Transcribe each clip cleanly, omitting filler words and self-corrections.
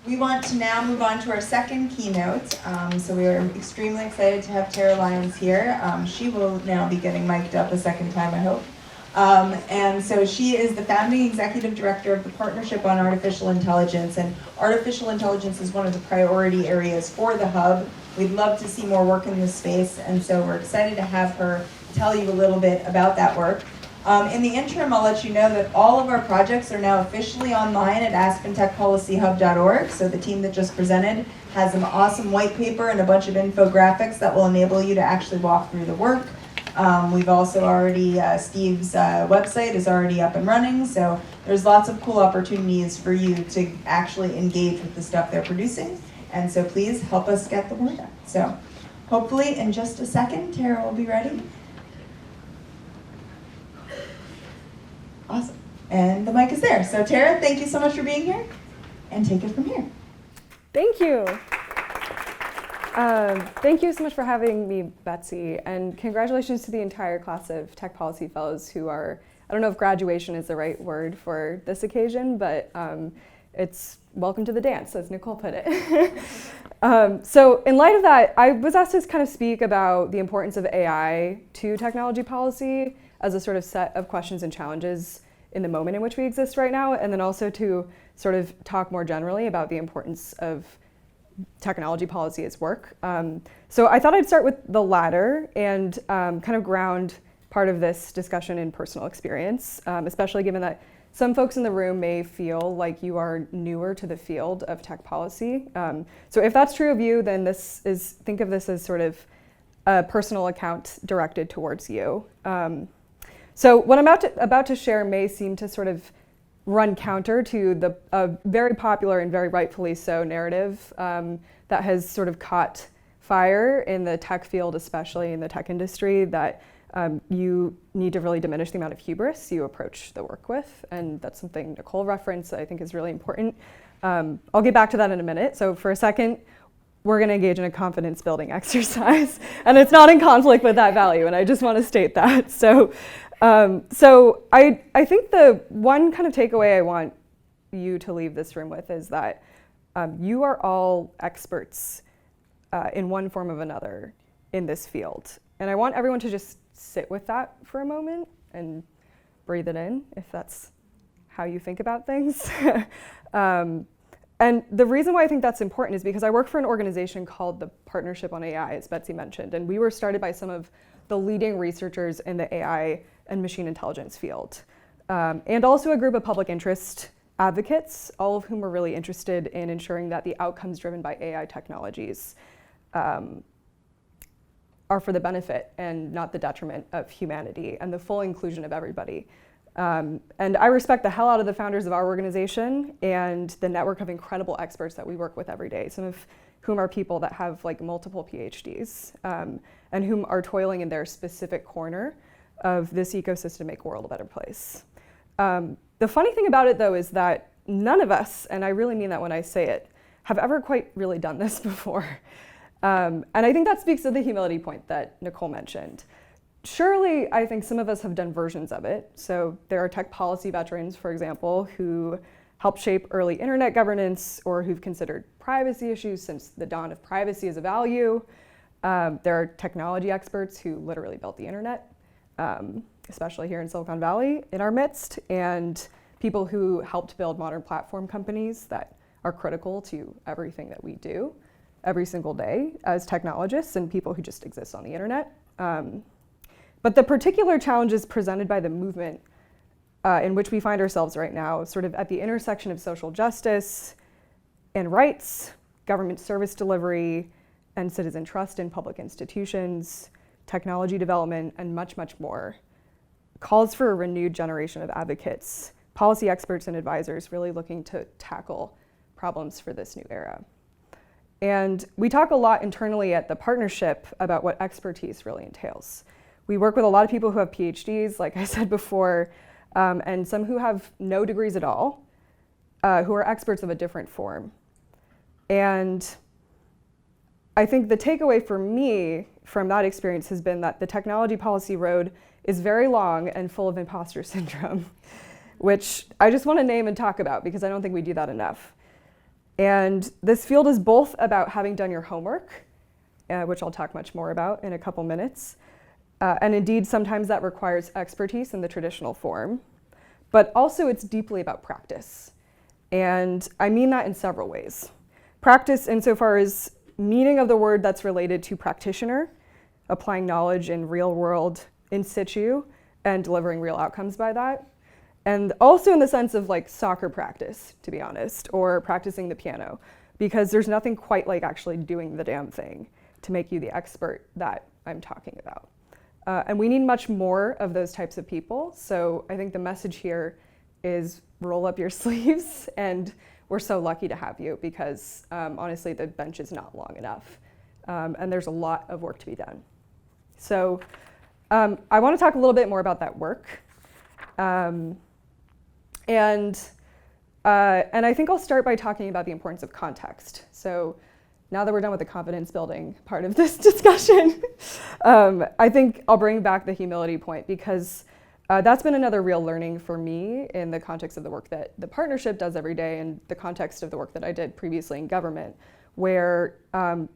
we want to now move on to our second keynote. So we are extremely excited to have Terah Lyons here. She will now be getting mic'd up a second time, I hope. And so she is the founding executive director of the Partnership on Artificial Intelligence. And artificial intelligence is one of the priority areas for the Hub. We'd love to see more work in this space. And so we're excited to have her tell you a little bit about that work. In the interim, I'll let you know that all of our projects are now officially online at aspentechpolicyhub.org. So the team that just presented has an awesome white paper and a bunch of infographics that will enable you to actually walk through the work. We've also already, Steve's website is already up and running, so there's lots of cool opportunities for you to actually engage with the stuff they're producing. And so please help us get the word out. So hopefully in just a second, Terah will be ready. Awesome. And the mic is there. So Terah, thank you so much for being here, and take it from here. Thank you. Thank you so much for having me, Betsy, and congratulations to the entire class of Tech Policy Fellows who are, I don't know if graduation is the right word for this occasion, but it's welcome to the dance, as Nicole put it. So in light of that, I was asked to kind of speak about the importance of AI to technology policy as a sort of set of questions and challenges in the moment in which we exist right now, and then also to sort of talk more generally about the importance of technology policy as work. So I thought I'd start with the latter and kind of ground part of this discussion in personal experience, especially given that some folks in the room may feel like you are newer to the field of tech policy. So if that's true of you, then think of this as sort of a personal account directed towards you. So what I'm about to share may seem to sort of run counter to the very popular and very rightfully so narrative that has sort of caught fire in the tech field, especially in the tech industry, that you need to really diminish the amount of hubris you approach the work with. And that's something Nicole referenced that I think is really important. I'll get back to that in a minute. So for a second, we're going to engage in a confidence building exercise. And it's not in conflict with that value. And I just want to state that. So I think the one kind of takeaway I want you to leave this room with is that you are all experts in one form or another in this field. And I want everyone to just sit with that for a moment and breathe it in, if that's how you think about things. And the reason why I think that's important is because I work for an organization called the Partnership on AI, as Betsy mentioned, and we were started by some of the leading researchers in the AI and machine intelligence field, and also a group of public interest advocates, all of whom are really interested in ensuring that the outcomes driven by AI technologies are for the benefit and not the detriment of humanity and the full inclusion of everybody. And I respect the hell out of the founders of our organization and the network of incredible experts that we work with every day, some of whom are people that have like multiple PhDs and whom are toiling in their specific corner of this ecosystem to make the world a better place. The funny thing about it, though, is that none of us, and I really mean that when I say it, have ever quite really done this before. And I think that speaks to the humility point that Nicole mentioned. Surely, I think some of us have done versions of it. So there are tech policy veterans, for example, who helped shape early internet governance or who've considered privacy issues since the dawn of privacy as a value. There are technology experts who literally built the internet, especially here in Silicon Valley in our midst, and people who helped build modern platform companies that are critical to everything that we do every single day as technologists, and people who just exist on the internet. But the particular challenges presented by the movement in which we find ourselves right now, sort of at the intersection of social justice and rights, government service delivery, and citizen trust in public institutions, technology development, and much, much more, calls for a renewed generation of advocates, policy experts, and advisors really looking to tackle problems for this new era. And we talk a lot internally at the partnership about what expertise really entails. We work with a lot of people who have PhDs, like I said before, and some who have no degrees at all, who are experts of a different form. And I think the takeaway for me from that experience has been that the technology policy road is very long and full of imposter syndrome, which I just want to name and talk about because I don't think we do that enough. And this field is both about having done your homework, which I'll talk much more about in a couple minutes. And indeed, sometimes that requires expertise in the traditional form. But also, it's deeply about practice. And I mean that in several ways. Practice insofar as meaning of the word that's related to practitioner, applying knowledge in real world in situ, and delivering real outcomes by that. And also in the sense of like soccer practice, to be honest, or practicing the piano, because there's nothing quite like actually doing the damn thing to make you the expert that I'm talking about. And we need much more of those types of people. So I think the message here is roll up your sleeves, and we're so lucky to have you because honestly, the bench is not long enough. And there's a lot of work to be done. So I want to talk a little bit more about that work. And I think I'll start by talking about the importance of context. So now that we're done with the confidence building part of this discussion, I think I'll bring back the humility point because that's been another real learning for me in the context of the work that the partnership does every day and the context of the work that I did previously in government, where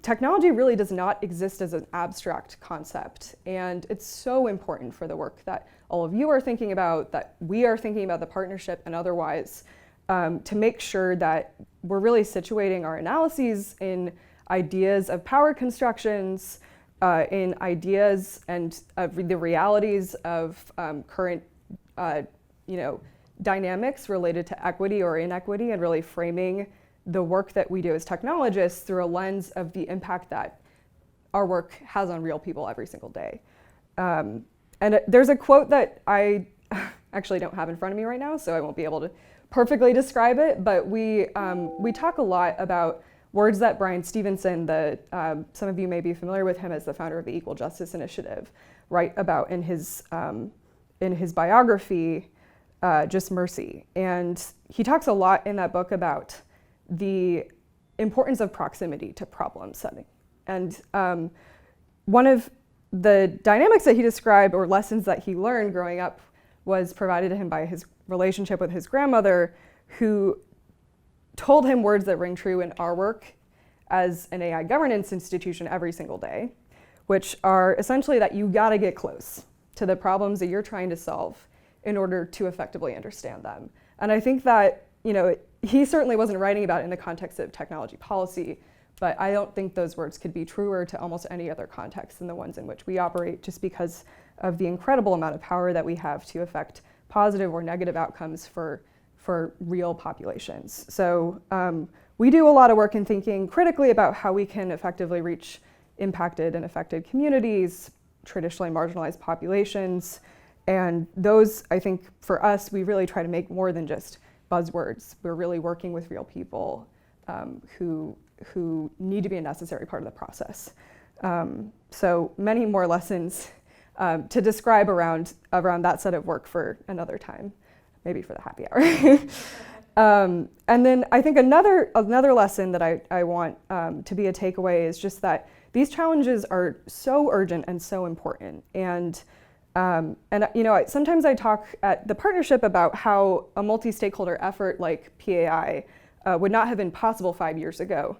technology really does not exist as an abstract concept. And it's so important for the work that all of you are thinking about, that we are thinking about the partnership and otherwise, to make sure that we're really situating our analyses in ideas of power constructions, in ideas and the realities of current dynamics related to equity or inequity, and really framing the work that we do as technologists through a lens of the impact that our work has on real people every single day. And there's a quote that I actually don't have in front of me right now, so I won't be able to perfectly describe it, but we talk a lot about words that Brian Stevenson, some of you may be familiar with him as the founder of the Equal Justice Initiative, write about in his biography, Just Mercy. And he talks a lot in that book about the importance of proximity to problem setting. And one of the dynamics that he described, or lessons that he learned growing up, was provided to him by his relationship with his grandmother, who told him words that ring true in our work as an AI governance institution every single day, which are essentially that you gotta get close to the problems that you're trying to solve in order to effectively understand them. And I think that, he certainly wasn't writing about it in the context of technology policy, but I don't think those words could be truer to almost any other context than the ones in which we operate, just because of the incredible amount of power that we have to affect positive or negative outcomes for real populations. So we do a lot of work in thinking critically about how we can effectively reach impacted and affected communities, traditionally marginalized populations. And those, I think, for us, we really try to make more than just buzzwords. We're really working with real people who need to be a necessary part of the process. So many more lessons to describe around that set of work for another time, maybe for the happy hour. And then I think another lesson that I want to be a takeaway is just that these challenges are so urgent and so important. And sometimes I talk at the partnership about how a multi-stakeholder effort like PAI would not have been possible 5 years ago,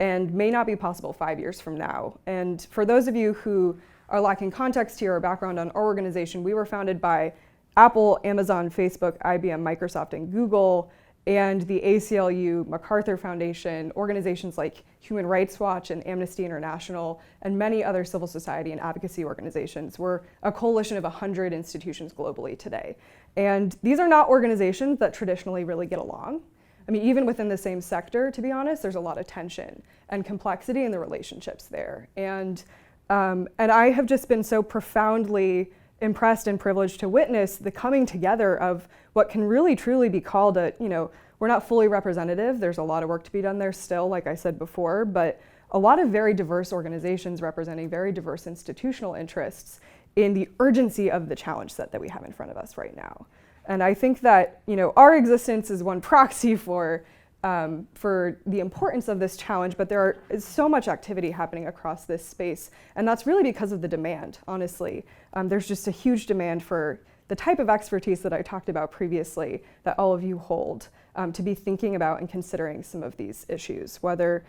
and may not be possible 5 years from now. And for those of you who are lacking context here or background on our organization, we were founded by Apple, Amazon, Facebook, IBM, Microsoft, and Google, and the ACLU, MacArthur Foundation, organizations like Human Rights Watch and Amnesty International, and many other civil society and advocacy organizations. We're a coalition of 100 institutions globally today. And these are not organizations that traditionally really get along. I mean, even within the same sector, to be honest, there's a lot of tension and complexity in the relationships there. And I have just been so profoundly impressed and privileged to witness the coming together of what can really truly be called we're not fully representative. There's a lot of work to be done there still, like I said before, but a lot of very diverse organizations representing very diverse institutional interests in the urgency of the challenge set that we have in front of us right now. And I think that our existence is one proxy for the importance of this challenge, but there is so much activity happening across this space, and that's really because of the demand, honestly. There's just a huge demand for the type of expertise that I talked about previously that all of you hold, to be thinking about and considering some of these issues, whether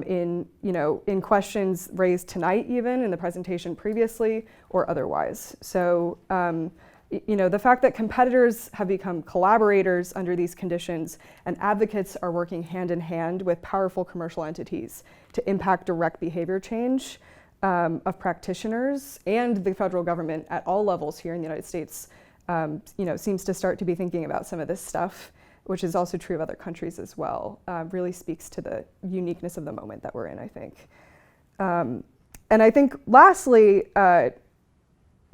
in questions raised tonight, even in the presentation previously, or otherwise. So the fact that competitors have become collaborators under these conditions and advocates are working hand in hand with powerful commercial entities to impact direct behavior change of practitioners and the federal government at all levels here in the United States, seems to start to be thinking about some of this stuff, which is also true of other countries as well, really speaks to the uniqueness of the moment that we're in, I think. And I think lastly,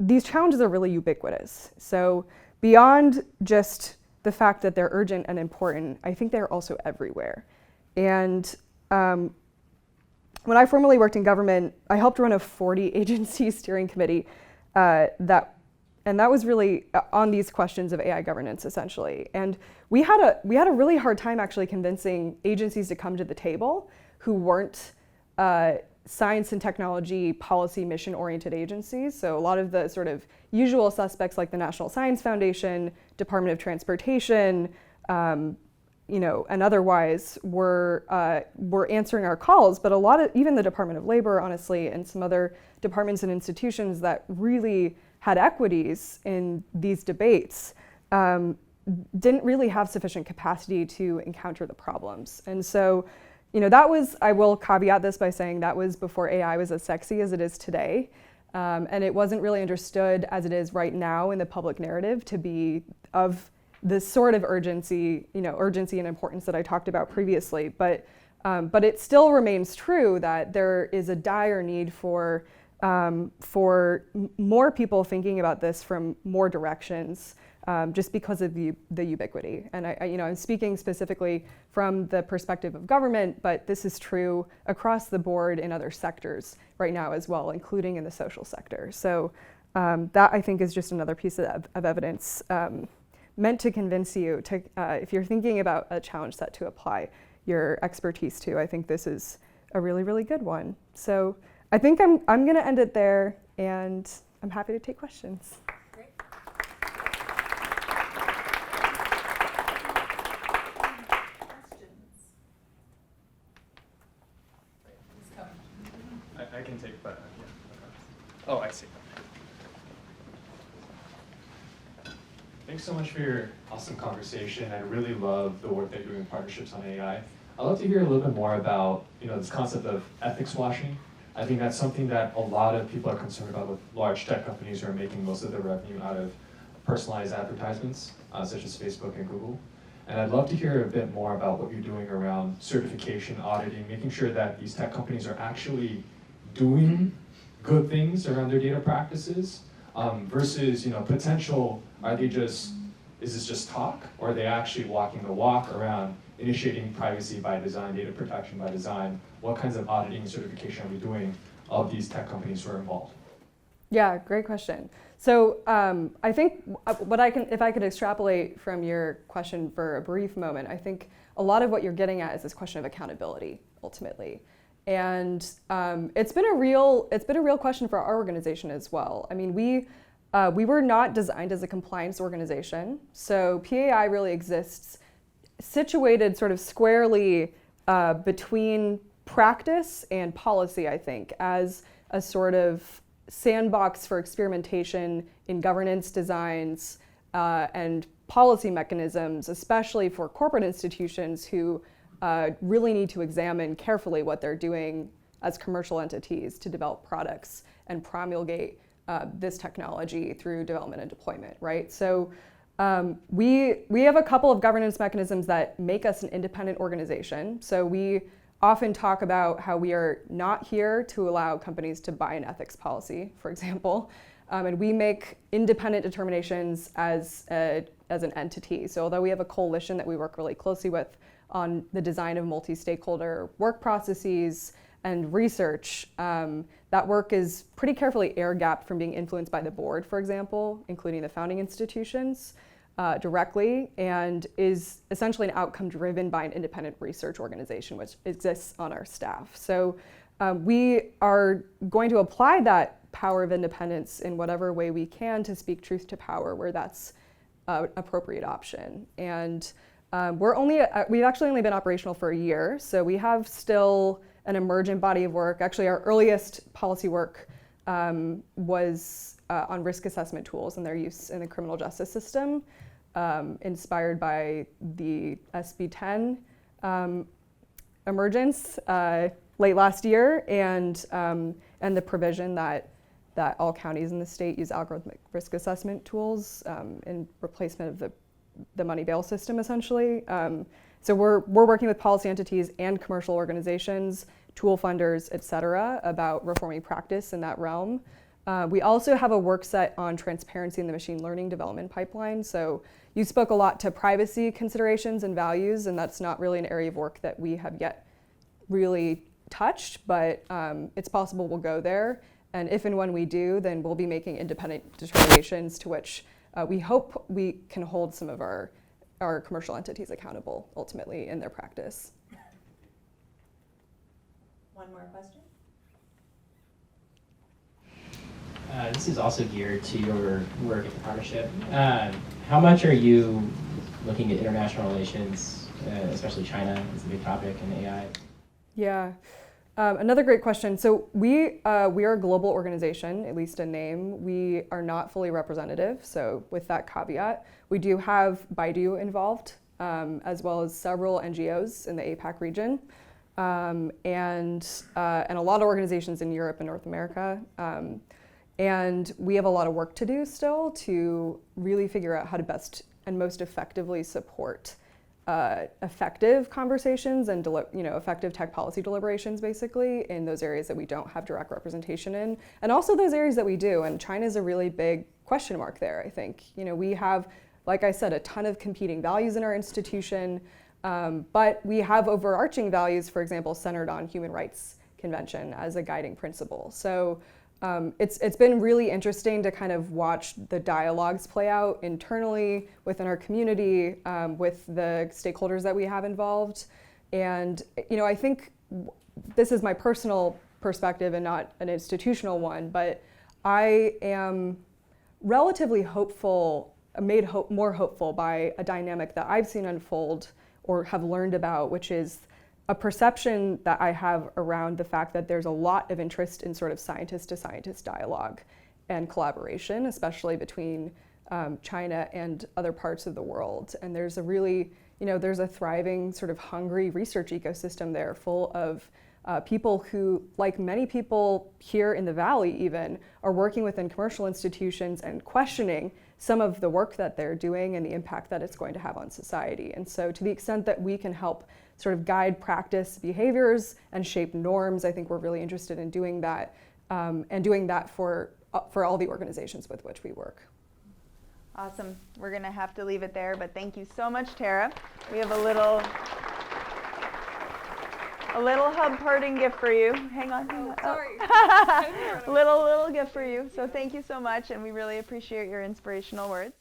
these challenges are really ubiquitous. So beyond just the fact that they're urgent and important, I think they're also everywhere. And when I formerly worked in government, I helped run a 40-agency steering committee that was really on these questions of AI governance, essentially. And we had a really hard time actually convincing agencies to come to the table who weren't science and technology policy mission-oriented agencies. So a lot of the sort of usual suspects like the National Science Foundation, Department of Transportation, and otherwise were answering our calls, but a lot of, even the Department of Labor, honestly, and some other departments and institutions that really had equities in these debates didn't really have sufficient capacity to encounter the problems. And so, that was, I will caveat this by saying that was before AI was as sexy as it is today. And it wasn't really understood as it is right now in the public narrative to be of this sort of urgency and importance that I talked about previously. But it still remains true that there is a dire need for more people thinking about this from more directions, just because of the ubiquity. And I'm speaking specifically from the perspective of government, but this is true across the board in other sectors right now as well, including in the social sector. So that, I think, is just another piece of evidence meant to convince you to, if you're thinking about a challenge set to apply your expertise to, I think this is a really, really good one. So I think I'm going to end it there, and I'm happy to take questions. Great. Questions? Who's coming? I can take that. Yeah. Oh, I see. Thanks so much for your awesome conversation. I really love the work that you're doing in partnerships on AI. I'd love to hear a little bit more about this concept of ethics washing. I think that's something that a lot of people are concerned about with large tech companies who are making most of their revenue out of personalized advertisements, such as Facebook and Google. And I'd love to hear a bit more about what you're doing around certification, auditing, making sure that these tech companies are actually doing good things around their data practices, versus potential, is this just talk, or are they actually walking the walk around initiating privacy by design, data protection by design? What kinds of auditing and certification are we doing of these tech companies who are involved? Yeah, great question. So I think if I could extrapolate from your question for a brief moment, I think a lot of what you're getting at is this question of accountability, ultimately. And it's been a real question for our organization as well. I mean, we were not designed as a compliance organization, so PAI really exists situated sort of squarely between practice and policy, I think, as a sort of sandbox for experimentation in governance designs and policy mechanisms, especially for corporate institutions who really need to examine carefully what they're doing as commercial entities to develop products and promulgate this technology through development and deployment, right? So we have a couple of governance mechanisms that make us an independent organization. So we often talk about how we are not here to allow companies to buy an ethics policy, for example, and we make independent determinations as an entity. So although we have a coalition that we work really closely with on the design of multi-stakeholder work processes and research, that work is pretty carefully air-gapped from being influenced by the board, for example, including the founding institutions. directly and is essentially an outcome driven by an independent research organization which exists on our staff. So we are going to apply that power of independence in whatever way we can to speak truth to power where that's an appropriate option. And we've actually only been operational for a year, so we have still an emergent body of work. Actually, our earliest policy work was on risk assessment tools and their use in the criminal justice system, inspired by the SB 10 emergence late last year, and the provision that all counties in the state use algorithmic risk assessment tools in replacement of the money bail system, essentially. So we're working with policy entities and commercial organizations, tool funders, et cetera, about reforming practice in that realm. We also have a work set on transparency in the machine learning development pipeline. So you spoke a lot to privacy considerations and values, and that's not really an area of work that we have yet really touched, but it's possible we'll go there. And if and when we do, then we'll be making independent determinations to which we hope we can hold some of our commercial entities accountable ultimately in their practice. One more question. This is also geared to your work at the partnership. How much are you looking at international relations, especially China is a big topic in AI? Yeah, another great question. So we are a global organization, at least in name. We are not fully representative, so with that caveat, we do have Baidu involved, as well as several NGOs in the APAC region, and a lot of organizations in Europe and North America. And we have a lot of work to do still to really figure out how to best and most effectively support effective conversations and effective tech policy deliberations, basically, in those areas that we don't have direct representation in, and also those areas that we do. And China is a really big question mark there, I think. We have, like I said, a ton of competing values in our institution, but we have overarching values, for example, centered on human rights convention as a guiding principle. So it's been really interesting to kind of watch the dialogues play out internally within our community, with the stakeholders that we have involved. And I think this is my personal perspective and not an institutional one, but I am relatively hopeful, more hopeful by a dynamic that I've seen unfold or have learned about, which is a perception that I have around the fact that there's a lot of interest in sort of scientist-to-scientist dialogue and collaboration, especially between China and other parts of the world. And there's a really, there's a thriving sort of hungry research ecosystem there full of people who, like many people here in the Valley even, are working within commercial institutions and questioning some of the work that they're doing and the impact that it's going to have on society. And so to the extent that we can help sort of guide practice behaviors and shape norms, I think we're really interested in doing that, and doing that for all the organizations with which we work. Awesome. We're going to have to leave it there, but thank you so much, Terah. We have a little hub parting gift for you. Hang on. Oh, sorry. little gift for you. So thank you so much, and we really appreciate your inspirational words.